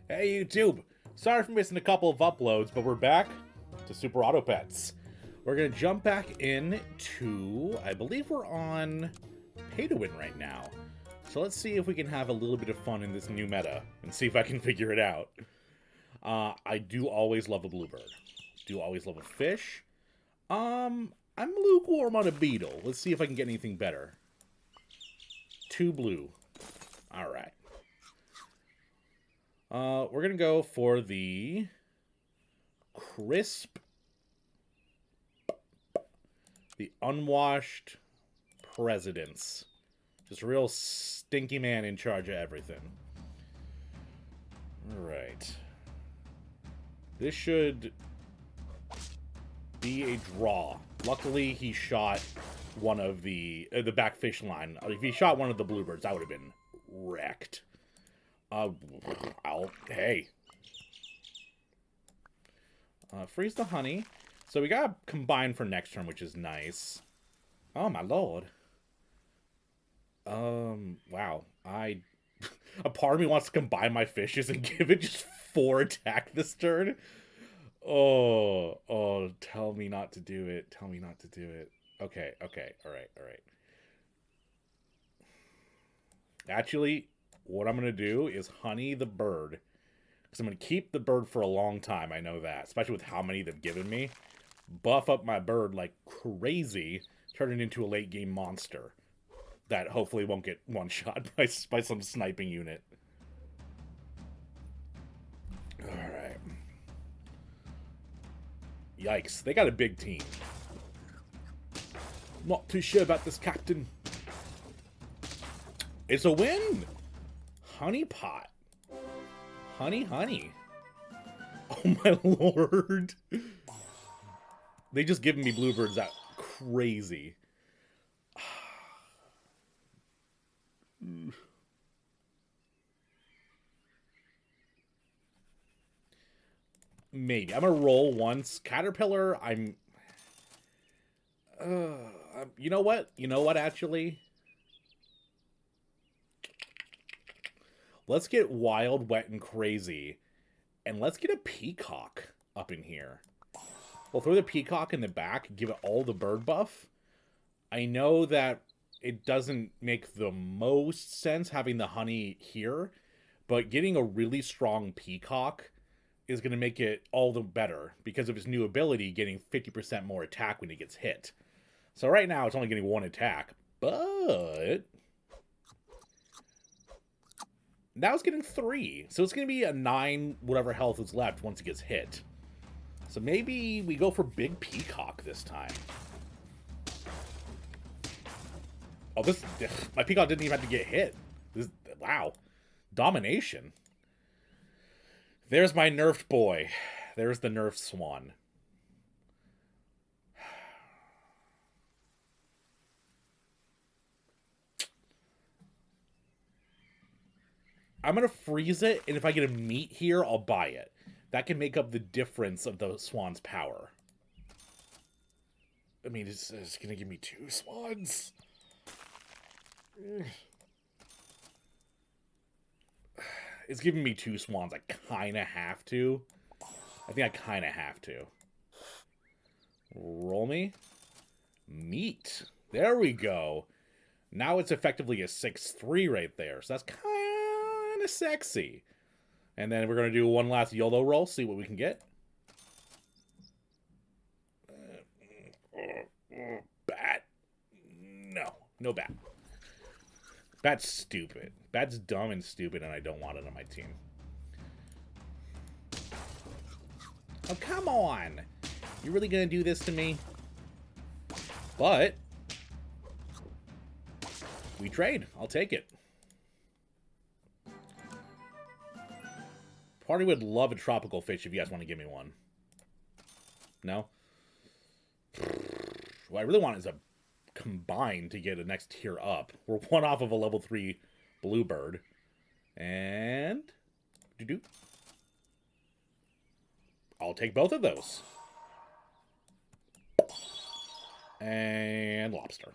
Hey YouTube! Sorry for missing a couple of uploads, but we're back to Super Auto Pets. We're gonna jump back into, I believe we're on Pay to Win right now. So let's see if we can have a little bit of fun in this new meta and see if I can figure it out. I do always love a bluebird. Do always love a fish. I'm lukewarm on a beetle. Let's see if I can get anything better. 2 blue. Alright. We're gonna go for the crisp, the unwashed presidents. Just a real stinky man in charge of everything. Alright. This should be a draw. Luckily, he shot one of the back fish line. If he shot one of the bluebirds, I would have been wrecked. Hey. Freeze the honey. So we got combined for next turn, which is nice. Oh, my lord. Wow. A part of me wants to combine my fishes and give it just 4 attack this turn. Oh, tell me not to do it. Tell me not to do it. Okay, alright. Actually, what I'm going to do is honey the bird. Because I'm going to keep the bird for a long time, I know that. Especially with how many they've given me. Buff up my bird like crazy. Turn it into a late game monster. That hopefully won't get one-shot by some sniping unit. Alright. Yikes, they got a big team. Not too sure about this, Captain. It's a win! Honey pot. Honey. Oh my lord. They just given me bluebirds out crazy. Maybe. I'm gonna roll once. Caterpillar, you know what? You know what, actually? Let's get wild, wet, and crazy. And let's get a peacock up in here. We'll throw the peacock in the back, give it all the bird buff. I know that it doesn't make the most sense having the honey here, but getting a really strong peacock is going to make it all the better because of his new ability, getting 50% more attack when he gets hit. So right now, it's only getting 1 attack, but now it's getting 3. So it's going to be a 9 whatever health is left once it gets hit. So maybe we go for big peacock this time. Oh, my peacock didn't even have to get hit. Wow. Domination. There's my nerfed boy. There's the nerfed swan. I'm going to freeze it, and if I get a meat here, I'll buy it. That can make up the difference of the swan's power. I mean, it's going to give me 2 swans. It's giving me 2 swans. I kind of have to. I think I kind of have to. Roll me. Meat. There we go. Now it's effectively a 6-3 right there. So that's kind of sexy. And then we're going to do one last YOLO roll. See what we can get. Bat. No bat. Bat's stupid. Bat's dumb and stupid, and I don't want it on my team. Oh, come on! You really gonna do this to me? But we trade. I'll take it. Party would love a tropical fish if you guys want to give me one. No? What I really want is a combine to get a next tier up. We're 1 off of a level 3 bluebird. And I'll take both of those. And lobster.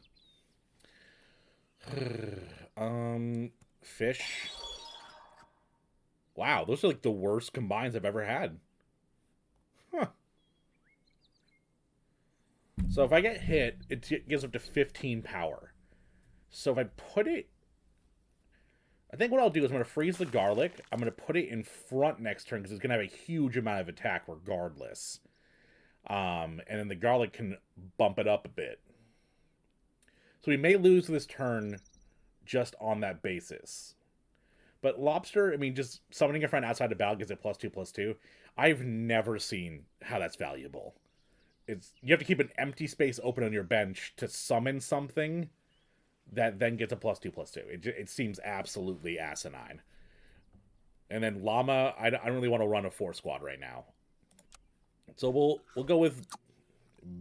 Fish. Wow, those are like the worst combines I've ever had. Huh. So if I get hit, it gives up to 15 power. So if I put it... I think what I'll do is I'm going to freeze the garlic. I'm going to put it in front next turn because it's going to have a huge amount of attack regardless. And then the garlic can bump it up a bit. So we may lose this turn just on that basis. But Lobster, I mean, just summoning a friend outside the battle gives it +2/+2. I've never seen how that's valuable. You have to keep an empty space open on your bench to summon something that then gets a +2/+2. It seems absolutely asinine. And then Llama, I don't really want to run a 4 squad right now. So we'll go with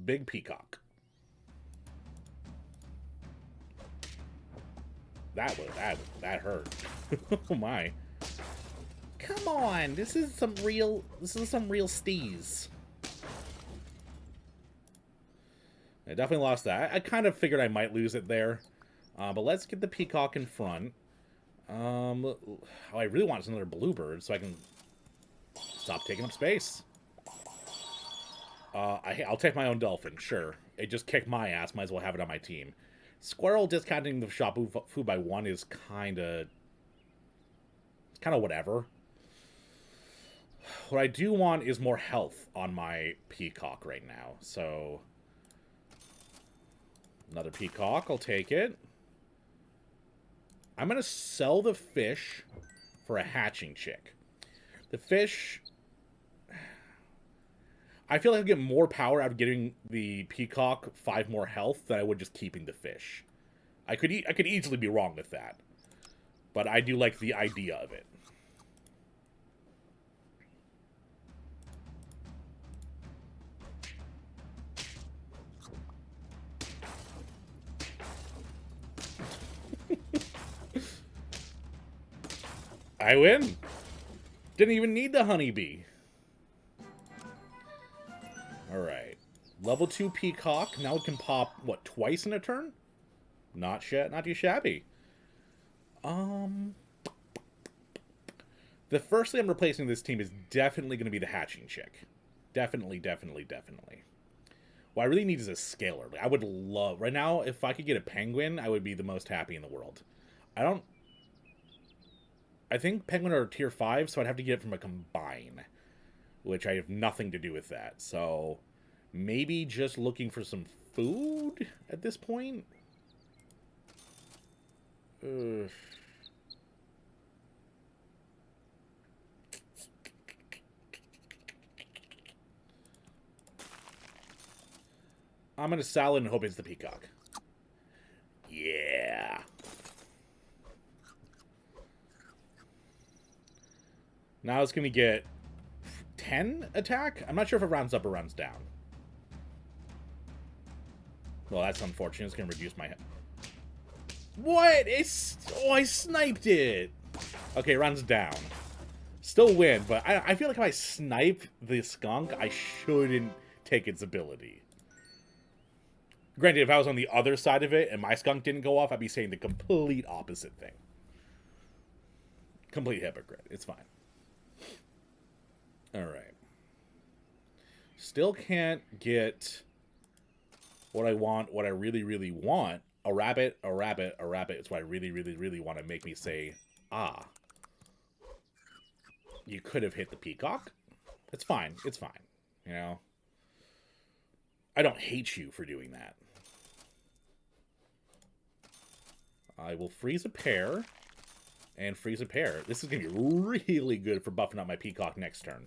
Big Peacock. That hurt. Oh my. Come on, this is some real steez. I definitely lost that. I kind of figured I might lose it there. But let's get the Peacock in front. I really want another Bluebird so I can stop taking up space. I'll take my own Dolphin, sure. It just kicked my ass, might as well have it on my team. Squirrel discounting the shop food by 1 is kind of whatever. What I do want is more health on my Peacock right now. So another Peacock, I'll take it. I'm going to sell the fish for a hatching chick. The fish... I feel like I get more power out of getting the Peacock 5 more health than I would just keeping the fish. I could easily be wrong with that. But I do like the idea of it. I win. Didn't even need the honeybee. Alright. Level 2 Peacock. Now it can pop, what, twice in a turn? Not too shabby. The first thing I'm replacing this team is definitely going to be the hatching chick. Definitely. What I really need is a scaler. I would love... Right now, if I could get a penguin, I would be the most happy in the world. I think penguin are tier 5, so I'd have to get it from a combine. Which I have nothing to do with that. So, maybe just looking for some food at this point? I'm going to salad and hope it's the Peacock. Yeah. Now it's going to get 10 attack? I'm not sure if it rounds up or rounds down. Well, that's unfortunate. It's going to reduce my... What? Oh, I sniped it! Okay, rounds down. Still win, but I feel like if I snipe the skunk, I shouldn't take its ability. Granted, if I was on the other side of it and my skunk didn't go off, I'd be saying the complete opposite thing. Complete hypocrite. It's fine. Alright. Still can't get what I want, what I really, really want. A rabbit, a rabbit, a rabbit. It's what I really, really, really want to make me say, ah. You could have hit the Peacock. It's fine. It's fine. You know? I don't hate you for doing that. I will freeze a pair. And freeze a pair. This is going to be really good for buffing up my Peacock next turn.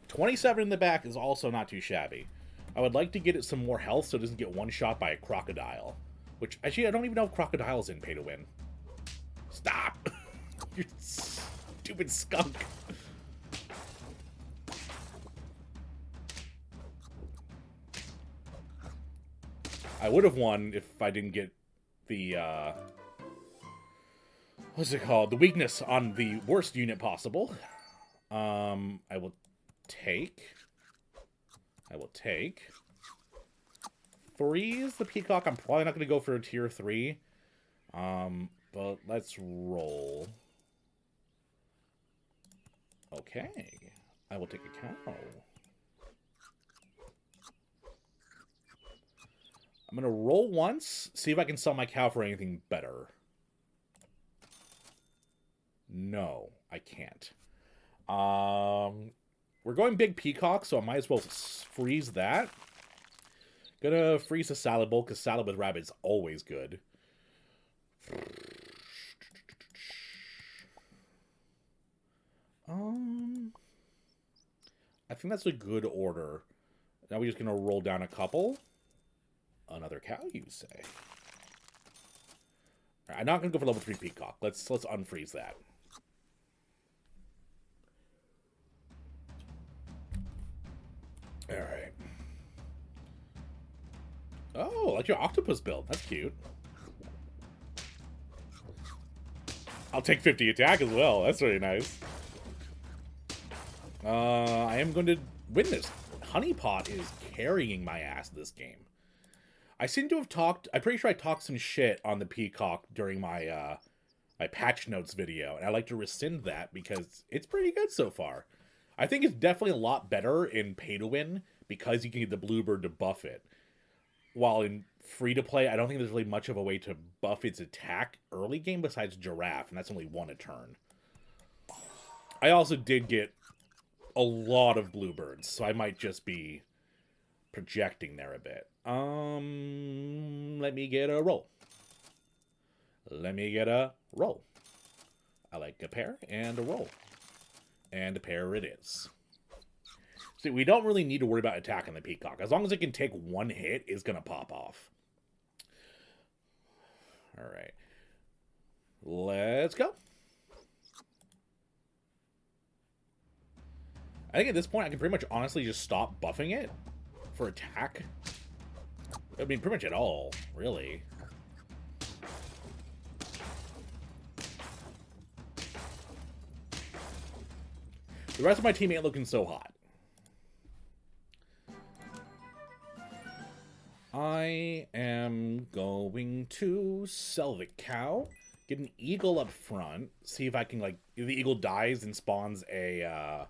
27 in the back is also not too shabby. I would like to get it some more health so it doesn't get one-shot by a crocodile. Which, actually, I don't even know if crocodile's in pay to win. Stop! You stupid skunk. I would have won if I didn't get the, what's it called? The weakness on the worst unit possible. I will take... Freeze the Peacock. I'm probably not going to go for a tier 3. But let's roll. Okay. I will take a cow. I'm going to roll once, see if I can sell my cow for anything better. No, I can't. We're going big Peacock, so I might as well freeze that. Gonna freeze the salad bowl, because salad with rabbit is always good. I think that's a good order. Now we're just gonna roll down a couple. Another cow, you say? Right, I'm not gonna go for level 3 Peacock. Let's unfreeze that. All right. Oh, like your octopus build. That's cute. I'll take 50 attack as well. That's really nice. I am going to win this. Honeypot is carrying my ass this game. I seem to have talked... I'm pretty sure I talked some shit on the Peacock during my my patch notes video. And I like to rescind that because it's pretty good so far. I think it's definitely a lot better in pay-to-win because you can get the Bluebird to buff it. While in free-to-play, I don't think there's really much of a way to buff its attack early game besides Giraffe, and that's only one a turn. I also did get a lot of Bluebirds, so I might just be projecting there a bit. Let me get a roll. Let me get a roll. I like a pair and a roll. And a pair it is. See, we don't really need to worry about attacking the Peacock. As long as it can take one hit, it's going to pop off. Alright. Let's go. I think at this point, I can pretty much honestly just stop buffing it for attack. I mean, pretty much at all, really. The rest of my team ain't looking so hot. I am going to sell the cow, get an eagle up front, see if I can, like, if the eagle dies and spawns a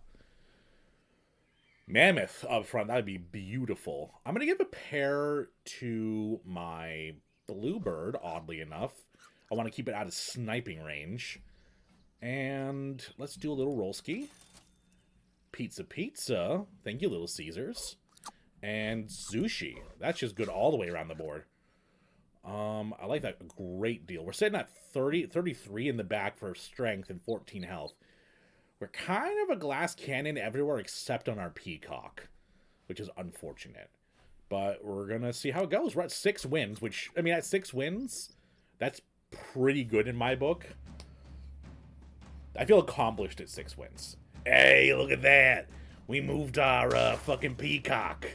mammoth up front. That would be beautiful. I'm going to give a pair to my bluebird, oddly enough. I want to keep it out of sniping range. And let's do a little roll ski. Pizza pizza. Thank you, Little Caesars. And Zushi. That's just good all the way around the board. I like that a great deal. We're sitting at 33 in the back for strength and 14 health. We're kind of a glass cannon everywhere except on our Peacock, which is unfortunate. But we're going to see how it goes. We're at 6 wins, which, I mean, at 6 wins, that's pretty good in my book. I feel accomplished at 6 wins. Hey, look at that. We moved our fucking Peacock.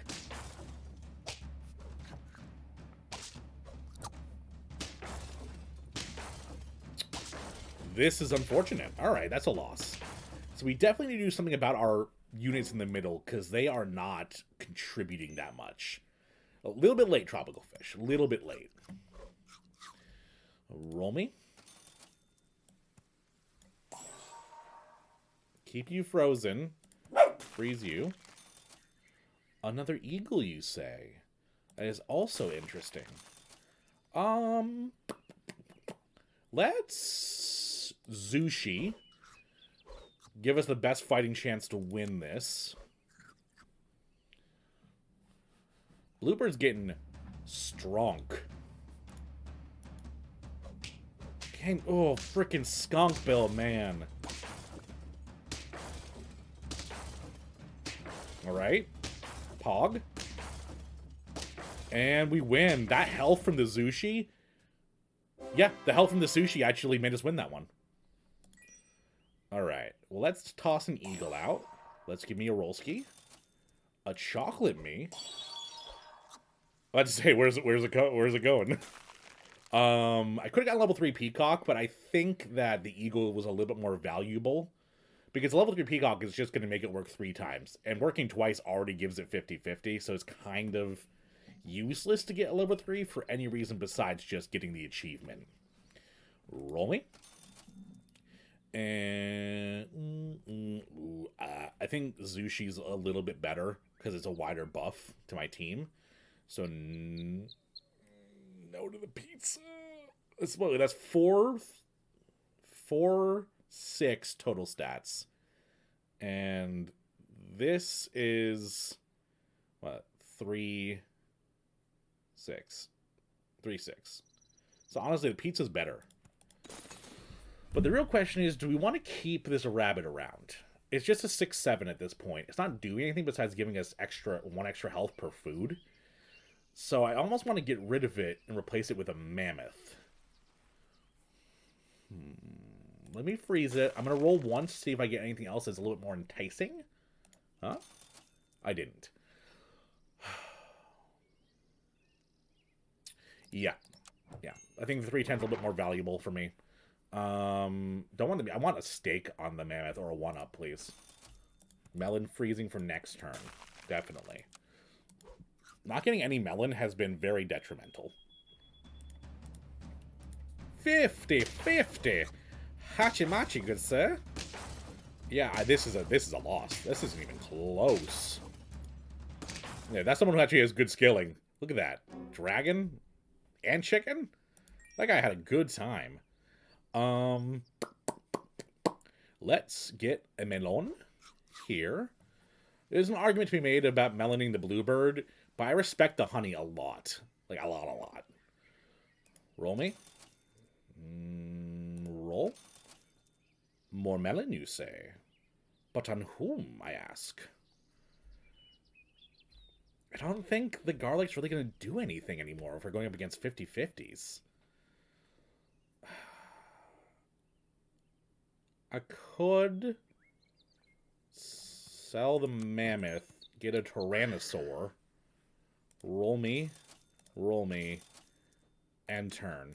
This is unfortunate. All right, that's a loss. So we definitely need to do something about our units in the middle because they are not contributing that much. A little bit late, Tropical Fish. A little bit late. Roll me. Keep you frozen. Freeze you. Another eagle, you say? That is also interesting. Let's Zushi. Give us the best fighting chance to win this. Bluebird's getting strong. Oh, freaking skunk bill, man. Alright. Pog. And we win. That health from the Zushi. Yeah, the health from the Sushi actually made us win that one. Alright. Well, let's toss an eagle out. Let's give me a roll ski. A chocolate me. Let's say, where's it going? I could have got level 3 Peacock, but I think that the eagle was a little bit more valuable. Because level 3 Peacock is just going to make it work 3 times. And working twice already gives it 50-50, so it's kind of useless to get a level 3 for any reason besides just getting the achievement. Roll me. And I think Zushi's a little bit better because it's a wider buff to my team. So no to the pizza. That's 6 total stats. And this is what? 3, 6. 3, 6. So honestly, the pizza's better. But the real question is, do we want to keep this rabbit around? It's just a 6-7 at this point. It's not doing anything besides giving us 1 extra health per food. So I almost want to get rid of it and replace it with a mammoth. Let me freeze it. I'm going to roll once to see if I get anything else that's a little bit more enticing. Huh? I didn't. Yeah. Yeah. I think the 310's a little bit more valuable for me. Don't want to be. I want a steak on the mammoth or a 1-up, please. Melon freezing for next turn. Definitely. Not getting any melon has been very detrimental. 50-50. Hachimachi, good sir. Yeah, this is a loss. This isn't even close. Yeah, that's someone who actually has good skilling. Look at that. Dragon and chicken? That guy had a good time. Let's get a melon here. There's an argument to be made about meloning the bluebird, but I respect the honey a lot. Like, a lot. Roll me. Roll. More melon, you say? But on whom, I ask? I don't think the garlic's really going to do anything anymore if we're going up against 50-50s. I could sell the mammoth, get a tyrannosaur, roll me, and turn.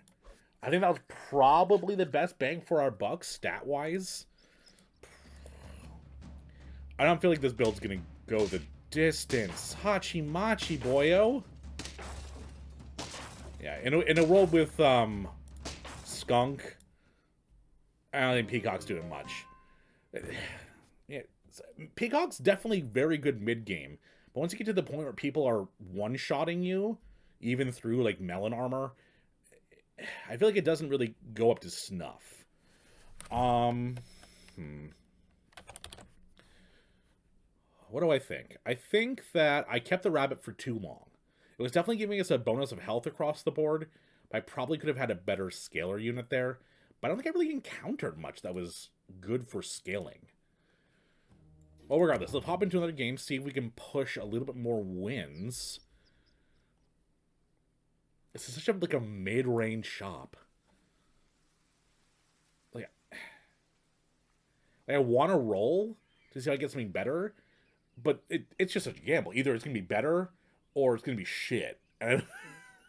I think that was probably the best bang for our buck, stat-wise. I don't feel like this build's gonna go the distance. Hachi-machi, boyo. Yeah, in a world with, skunk, I don't think Peacock's doing much. Yeah, Peacock's definitely very good mid-game. But once you get to the point where people are one-shotting you, even through, like, melon armor, I feel like it doesn't really go up to snuff. What do I think? I think that I kept the rabbit for too long. It was definitely giving us a bonus of health across the board, but I probably could have had a better scaler unit there. But I don't think I really encountered much that was good for scaling. Well, regardless, let's hop into another game, see if we can push a little bit more wins. This is such a, like, a mid-range shop. Like I want to roll to see if I get something better, but it's just a gamble. Either it's going to be better, or it's going to be shit. And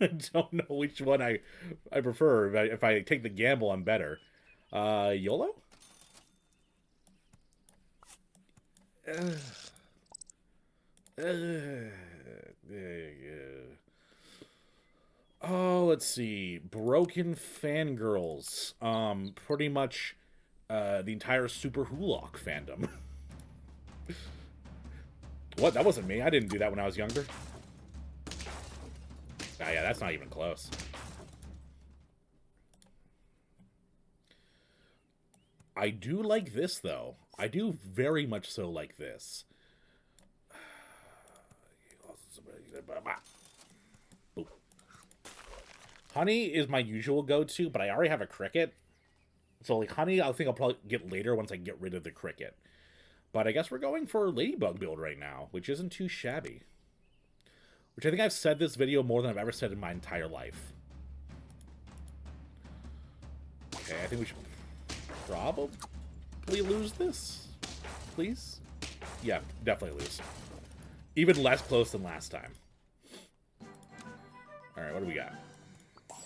I don't know which one I prefer. If I take the gamble, I'm better. YOLO? Oh, let's see. Broken Fangirls. Pretty much the entire Super Hulock fandom. What? That wasn't me. I didn't do that when I was younger. Ah, yeah, that's not even close. I do like this, though. I do very much so like this. Honey is my usual go-to, but I already have a cricket. So, like, honey, I think I'll probably get later once I get rid of the cricket. But I guess we're going for a ladybug build right now, which isn't too shabby. Which I think I've said this video more than I've ever said in my entire life. Okay, I think we should probably lose this. Please? Yeah, definitely lose. Even less close than last time. Alright, what do we got?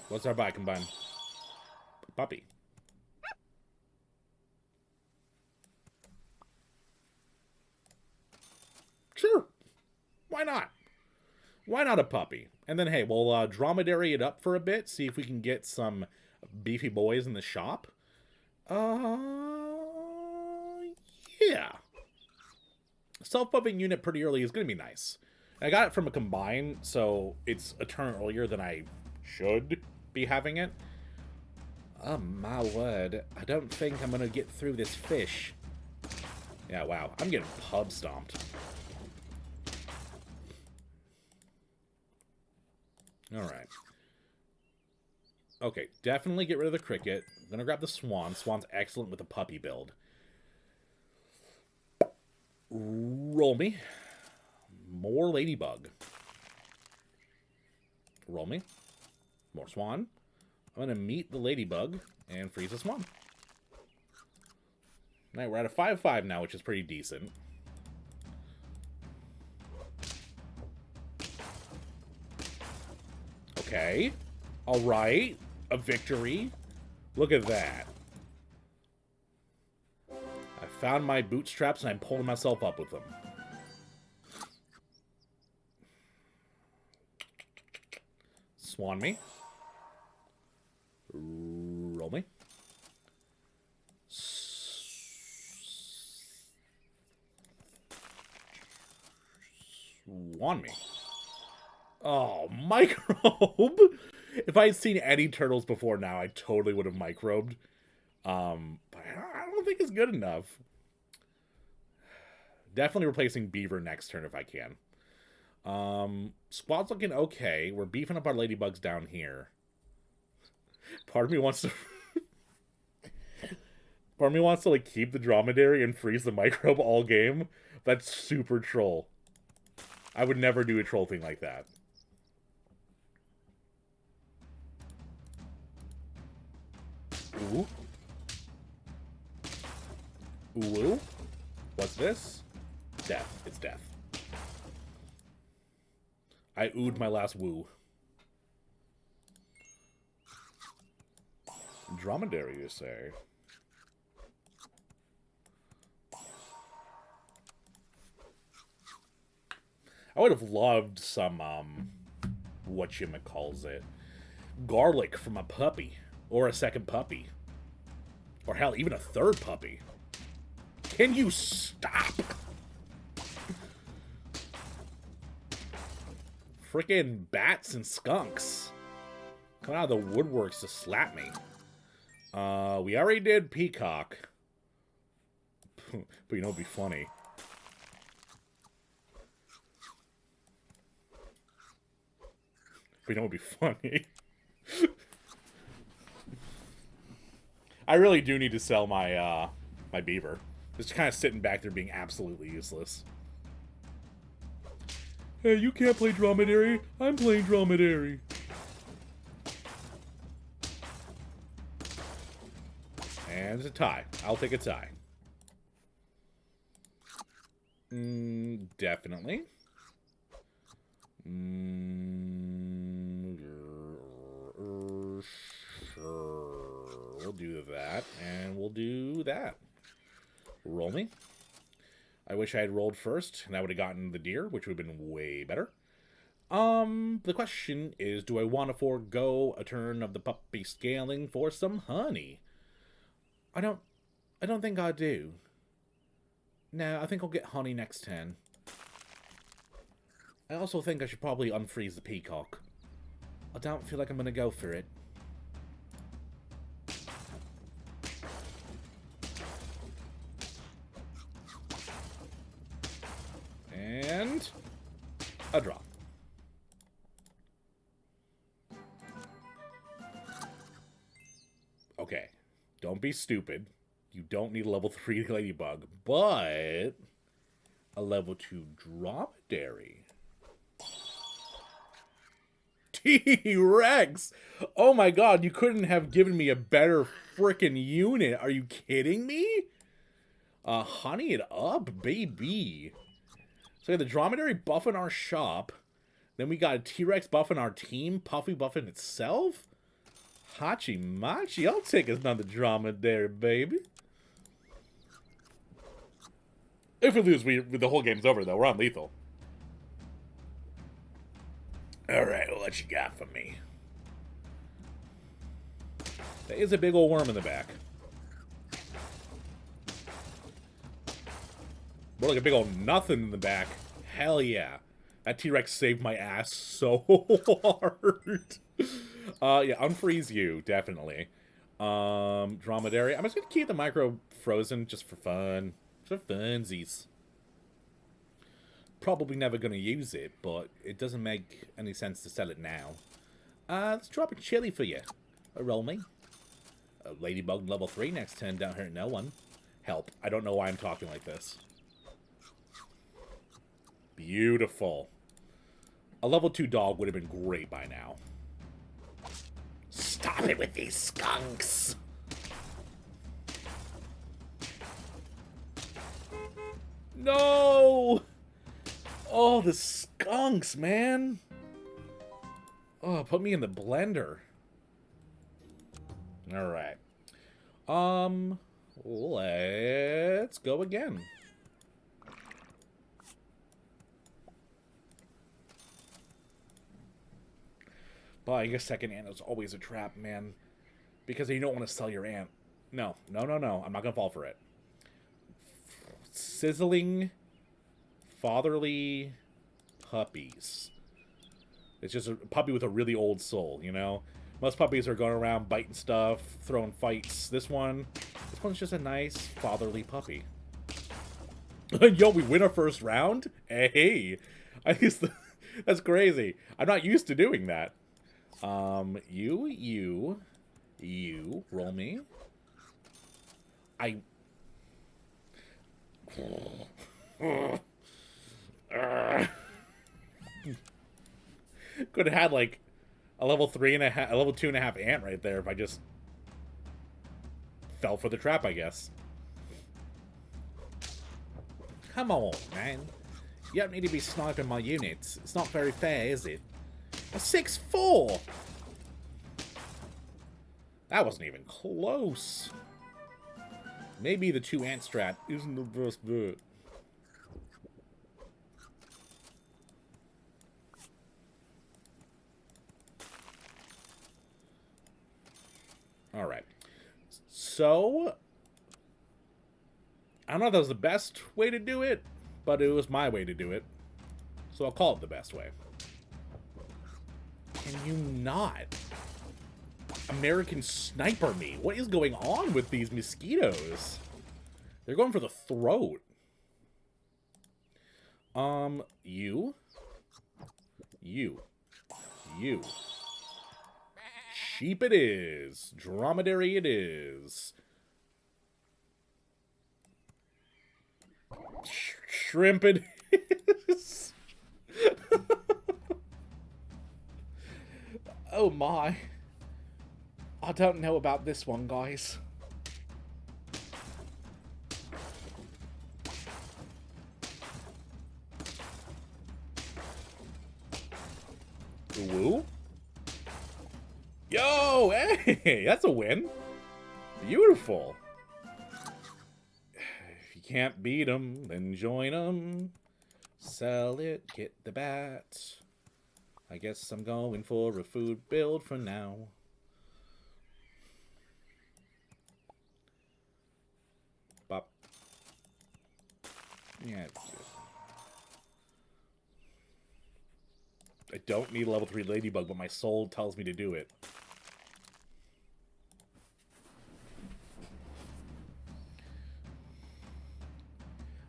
What's our buy combined? Puppy. Sure. Why not? Why not a puppy? And then, hey, we'll dromedary it up for a bit, see if we can get some beefy boys in the shop. Yeah. self-buffing unit pretty early is going to be nice. I got it from a combine, so it's a turn earlier than I should be having it. Oh my word, I don't think I'm going to get through this fish. Yeah, wow, I'm getting pub stomped. Alright. Okay, definitely get rid of the cricket. I'm going to grab the swan. Swan's excellent with a puppy build. Roll me. More ladybug. Roll me. More swan. I'm going to meet the ladybug and freeze the swan. Alright, we're at a 5-5 now, which is pretty decent. Okay. Alright. A victory. Look at that. I found my bootstraps and I'm pulling myself up with them. Swan me. Roll me. Swan me. Oh, microbe! If I had seen any turtles before now, I totally would have microbed. But I don't think it's good enough. Definitely replacing beaver next turn if I can. Squad's looking okay. We're beefing up our ladybugs down here. Part of me wants to... Part of me wants to, like, keep the dromedary and freeze the microbe all game. That's super troll. I would never do a troll thing like that. Ooh. Ooh. What's this? Death. It's death. I oohed my last woo. Dromedary, you say? I would have loved some, whatchamacallit, garlic from a puppy. Or a second puppy. Or hell, even a third puppy. Can you stop? Frickin' bats and skunks. Coming out of the woodworks to slap me. We already did Peacock. But you know what'd be funny? But you know what'd be funny? I really do need to sell my my beaver. Just kind of sitting back there being absolutely useless. Hey, you can't play dromedary. I'm playing dromedary. And it's a tie. I'll take a tie. Definitely. Sure. We'll do that, and we'll do that. Roll me. I wish I had rolled first, and I would have gotten the deer, which would have been way better. The question is, do I want to forego a turn of the puppy scaling for some honey? I don't think I do. No, I think I'll get honey next turn. I also think I should probably unfreeze the peacock. I don't feel like I'm going to go for it. And a draw. Okay, don't be stupid. You don't need a level 3 ladybug, but a level 2 dromedary. T-Rex! Oh my god, you couldn't have given me a better frickin' unit. Are you kidding me? Honey it up, baby. So we got the dromedary buff in our shop. Then we got a T-Rex buff in our team. Puffy buff in itself. Hachi Machi. I'll take another dromedary, baby. If we lose, the whole game's over, though. We're on lethal. Alright, what you got for me? There is a big old worm in the back. More like a big old nothing in the back. Hell yeah. That T-Rex saved my ass so hard. Yeah, unfreeze you, definitely. Dromedary. I'm just gonna keep the micro frozen just for fun. Just for funsies. Probably never gonna use it, but it doesn't make any sense to sell it now. Let's drop a chili for you. Roll me. A ladybug level 3 next turn, don't hurt no one. Help. I don't know why I'm talking like this. Beautiful. A level 2 dog would have been great by now. Stop it with these skunks! No! Oh, the skunks, man! Oh, put me in the blender. Alright. Let's go again. Buying a second ant is always a trap, man. Because you don't want to sell your ant. No. I'm not going to fall for it. Sizzling, fatherly puppies. It's just a puppy with a really old soul, you know? Most puppies are going around biting stuff, throwing fights. This one's just a nice fatherly puppy. Yo, we win our first round? Hey! That's crazy. I'm not used to doing that. You, roll me. Could have had, like, a level 3.5, a level 2.5 ant right there if I just fell for the trap, I guess. Come on, man. You don't need to be sniping my units. It's not very fair, is it? A 6-4! That wasn't even close. Maybe the 2 ant strat isn't the best bet. Alright. So, I don't know if that was the best way to do it, but it was my way to do it. So I'll call it the best way. Can you not? American Sniper me. What is going on with these mosquitoes? They're going for the throat. You. Sheep it is. Dromedary it is. Shrimp it is. Oh my. I don't know about this one, guys. Woo? Yo, hey, that's a win. Beautiful. If you can't beat them, then join them. Sell it, get the bat. I guess I'm going for a food build for now. Bop. Yeah. I don't need a level 3 ladybug, but my soul tells me to do it.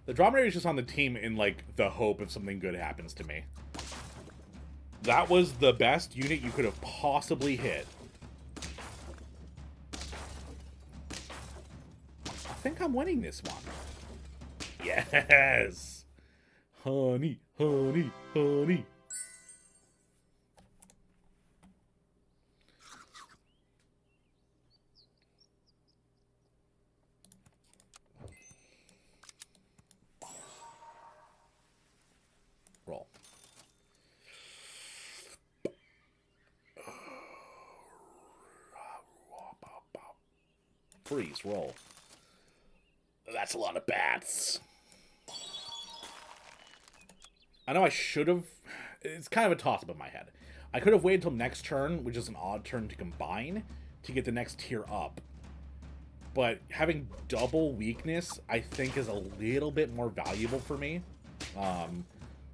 The Dromedary is just on the team in, like, the hope if something good happens to me. That was the best unit you could have possibly hit. I think I'm winning this one. Yes! Honey, honey, honey. Roll. Freeze, roll. That's a lot of bats. I know I should have... It's kind of a toss-up in my head. I could have waited until next turn, which is an odd turn to combine, to get the next tier up. but having double weakness, I think, is a little bit more valuable for me.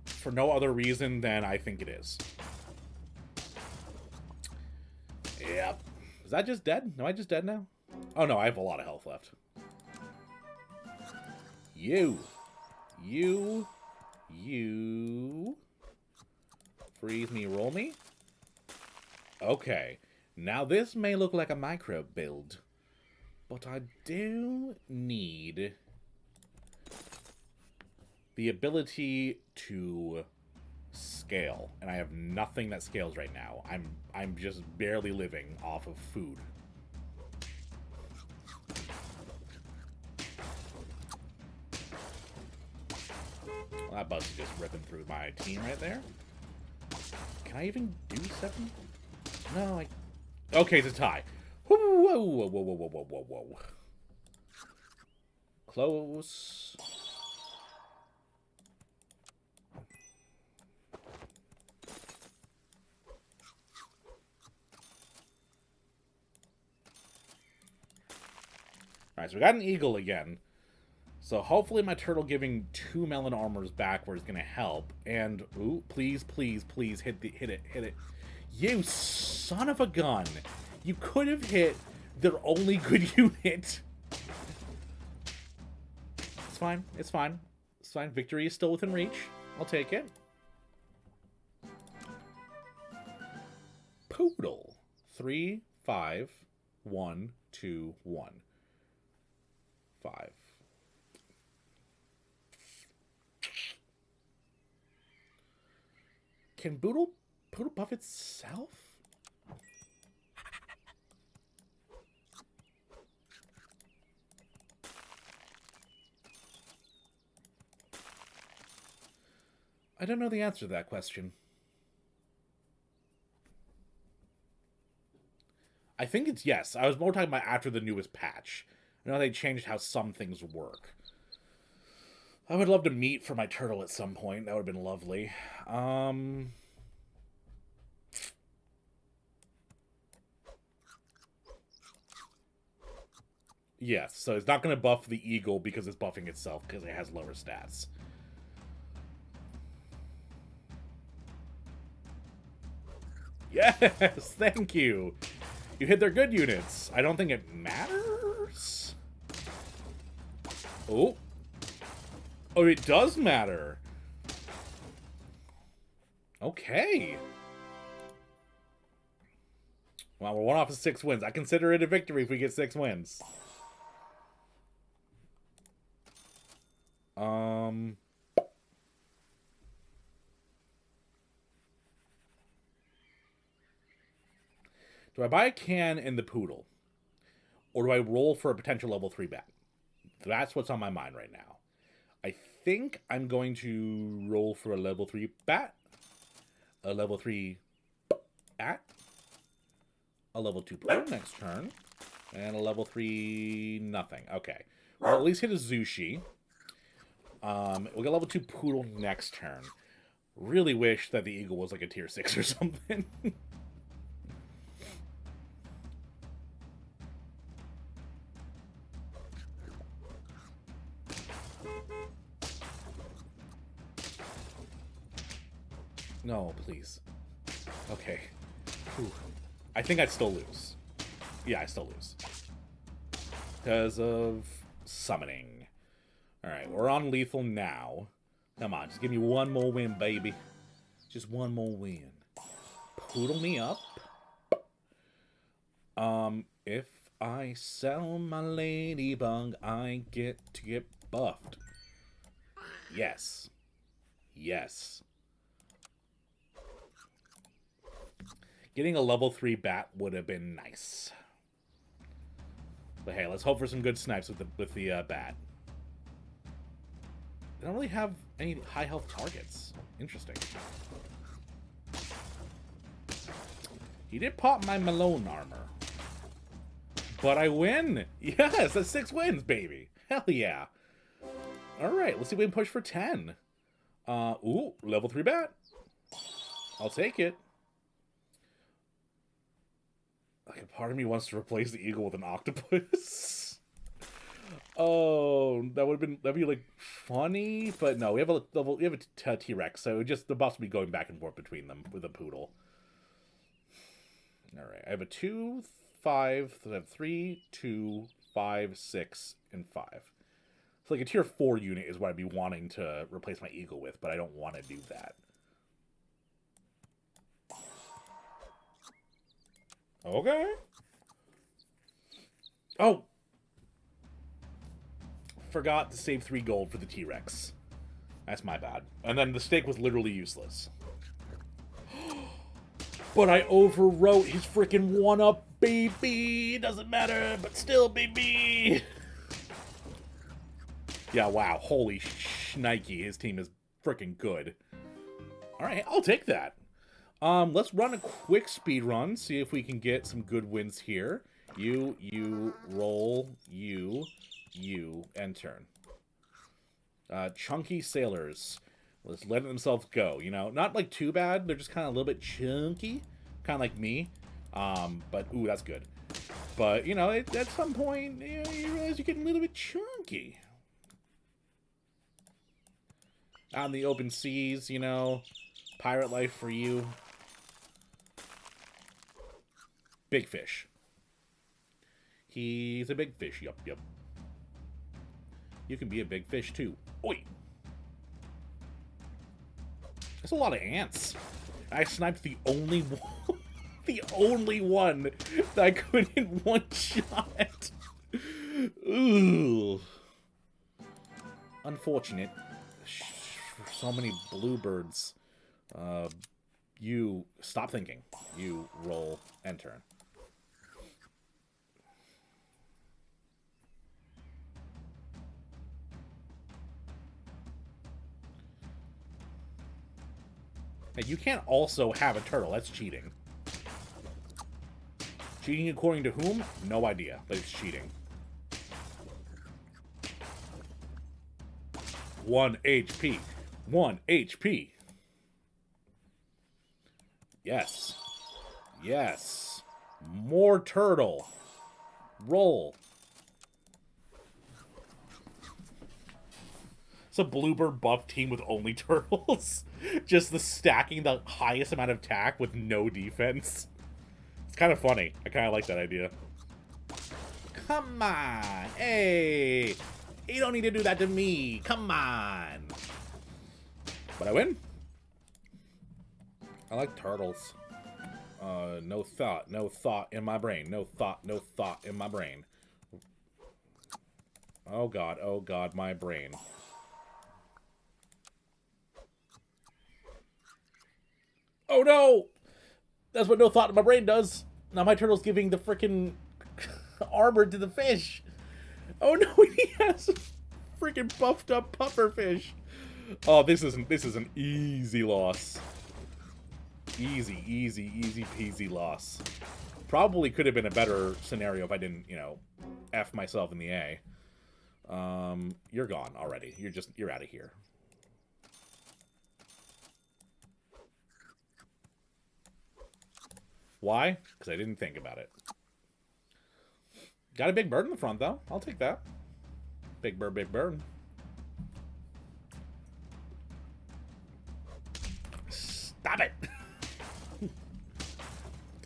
For no other reason than I think it is. Yep. Is that just dead? Am I just dead now? Oh no, I have a lot of health left. You. Freeze me, roll me. Okay. Now this may look like a micro build, but I do need the ability to scale, and I have nothing that scales right now. I'm just barely living off of food. Well, that bus is just ripping through my team right there. Can I even do 7? No, I... Okay, it's a tie. Whoa, whoa, whoa, whoa, whoa, whoa, whoa, whoa. Close. Alright, so we got an eagle again. So hopefully my turtle giving 2 melon armors backwards is going to help. And, ooh, please, please, please, hit it. You son of a gun. You could have hit their only good unit. It's fine. It's fine. It's fine. Victory is still within reach. I'll take it. Poodle. 3, 5, 1, 2, 1. 5. Can Poodle buff itself? I don't know the answer to that question. I think it's yes. I was more talking about after the newest patch. I know they changed how some things work. I would love to meet for my turtle at some point. That would have been lovely. Yes, so it's not going to buff the eagle because it's buffing itself because it has lower stats. Yes, thank you. You hit their good units. I don't think it matters. Oh. Oh, it does matter. Okay. Well, we're 1 off of 6 wins. I consider it a victory if we get 6 wins. Do I buy a can in the poodle? Or do I roll for a potential level 3 bat? That's what's on my mind right now. I think I'm going to roll for a level 3 bat, a level 3 bat, a level 2 poodle next turn, and a level 3 nothing. Okay. Well, at least hit a Zushi. We'll get level 2 poodle next turn. Really wish that the eagle was like a tier 6 or something. No, please. Okay. Whew. I think I'd still lose. Yeah, I still lose. Because of summoning. Alright, we're on lethal now. Come on, just give me one more win, baby. Just one more win. Poodle me up. If I sell my ladybug, I get to get buffed. Yes. Yes. Getting a level 3 bat would have been nice. But hey, let's hope for some good snipes with the bat. They don't really have any high health targets. Interesting. He did pop my Malone armor. But I win! Yes, that's 6 wins, baby! Hell yeah! Alright, let's see if we can push for 10. Ooh, level 3 bat. I'll take it. Like, a part of me wants to replace the eagle with an octopus. Oh, that'd be like funny, but no, we have a T-Rex, so just the boss will be going back and forth between them with a poodle. All right, I have a 2, 5. I have 3, 2, 5, 6, and 5. So like a tier 4 unit is what I'd be wanting to replace my eagle with, but I don't want to do that. Okay. Oh, forgot to save 3 gold for the T-Rex. That's my bad. And then the steak was literally useless. But I overwrote his freaking 1-up, baby. Doesn't matter, but still, baby. Yeah, wow. Holy shnikey. His team is freaking good. All right, I'll take that. Let's run a quick speed run. See if we can get some good wins here. You, roll, you, and turn. Chunky sailors. Let's let themselves go, you know? Not, like, too bad. They're just kind of a little bit chunky. Kind of like me. But, ooh, that's good. But, you know, at some point, you know, you realize you're getting a little bit chunky. Out in the open seas, you know. Pirate life for you. Big fish. He's a big fish. Yup. You can be a big fish, too. Oi! There's a lot of ants. I sniped the only one, the only one that I couldn't one-shot. Ooh. Unfortunate. So many bluebirds. You stop thinking. You roll and turn. Hey, you can't also have a turtle. That's cheating. Cheating according to whom? No idea, but it's cheating. 1 HP. 1 HP. Yes. Yes. More turtle. Roll. It's a bluebird buff team with only turtles. Just the stacking the highest amount of attack with no defense. It's kind of funny. I kind of like that idea. Come on. Hey. You don't need to do that to me. Come on. But I win. I like turtles. No thought in my brain. No thought in my brain. Oh god, my brain. Oh no! That's what no thought in my brain does. Now my turtle's giving the frickin' armor to the fish. Oh no, he has a freaking buffed up puffer fish. Oh, this is an easy loss. Easy peasy loss. Probably could have been a better scenario if I didn't, you know, F myself in the A. You're gone already. You're out of here. Why? Because I didn't think about it. Got a big bird in the front, though. I'll take that. Big bird, big bird. Stop it!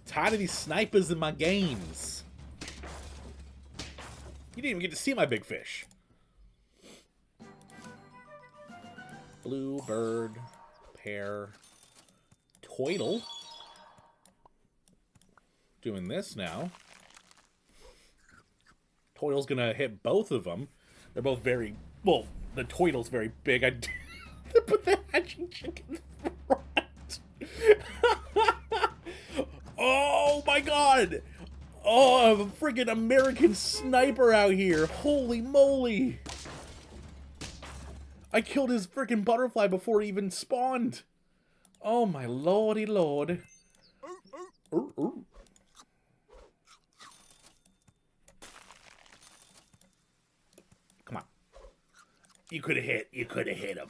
Tired of these snipers in my games. You didn't even get to see my big fish. Blue bird, pear, toidle. Doing this now. Toidle's gonna hit both of them. They're both very... Well, the Toidle's very big. I put the hatching chicken in front. Oh my god! Oh, I'm a freaking American sniper out here. Holy moly! I killed his freaking butterfly before he even spawned. Oh my lordy lord. Come on. You could have hit him.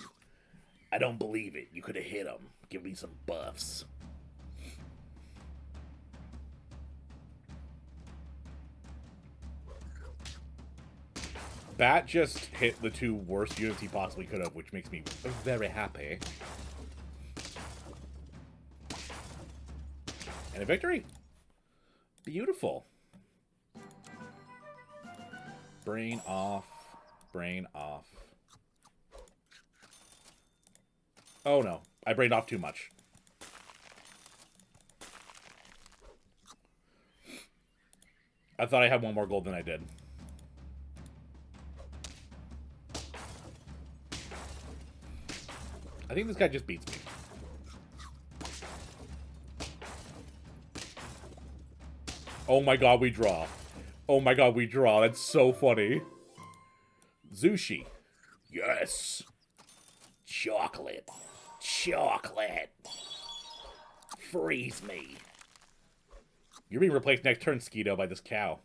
I don't believe it. You could have hit him. Give me some buffs. Bat just hit the 2 worst units he possibly could have, which makes me very happy. And a victory. Beautiful. Brain off. Brain off. Oh no, I brained off too much. I thought I had 1 more gold than I did. I think this guy just beats me. Oh my god, we draw. Oh my god, we draw. That's so funny. Zushi. Yes. Chocolate. Chocolate. Freeze me. You're being replaced next turn, Skeeto, by this cow.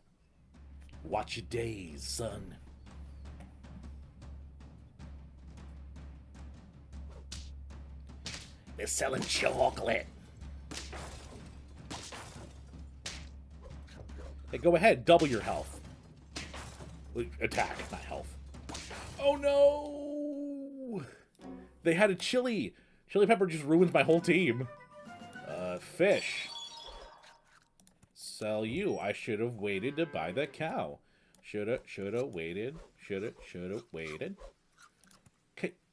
Watch your days, son. They're selling chocolate. Hey, go ahead, double your health. Attack, not health. Oh no! They had a chili. Chili pepper just ruined my whole team. Fish. Sell you. I should have waited to buy that cow. Shoulda waited. Shoulda waited.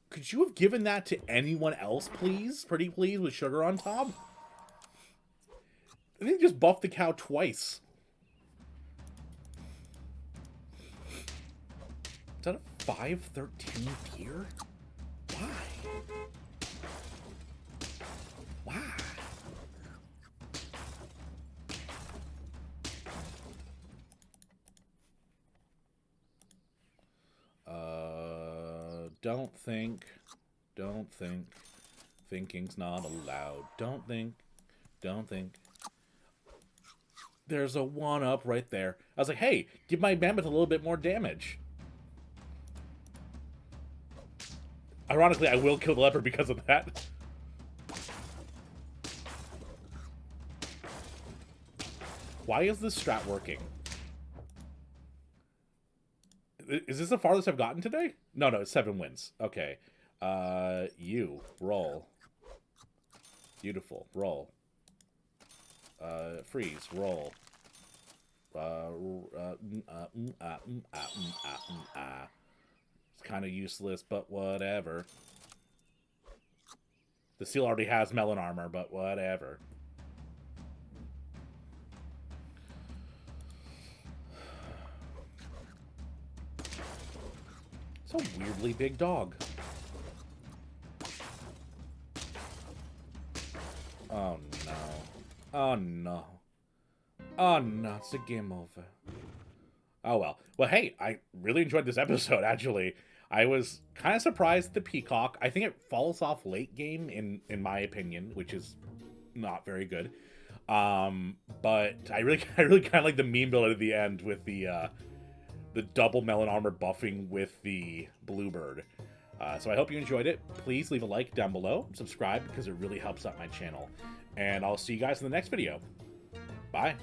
Could you have given that to anyone else, please? Pretty please, with sugar on top? I think just buffed the cow twice. Is that a 513 tier? Why? Why? Don't think. Thinking's not allowed. Don't think. There's a 1-up right there. I was like, hey, give my mammoth a little bit more damage. Ironically, I will kill the leopard because of that. Why is this strat working? Is this the farthest I've gotten today? No, it's 7 wins. Okay. You. Roll. Beautiful. Roll. Freeze. Roll. It's kind of useless, but whatever. The seal already has melon armor, but whatever. It's a weirdly big dog. Oh no. Oh no. Oh no, it's a game over. Oh well. Well, hey, I really enjoyed this episode, actually. I was kind of surprised at the Peacock. I think it falls off late game, in my opinion, which is not very good. But I really kind of like the meme build at the end with the double melon armor buffing with the bluebird. So I hope you enjoyed it. Please leave a like down below. Subscribe because it really helps out my channel. And I'll see you guys in the next video. Bye.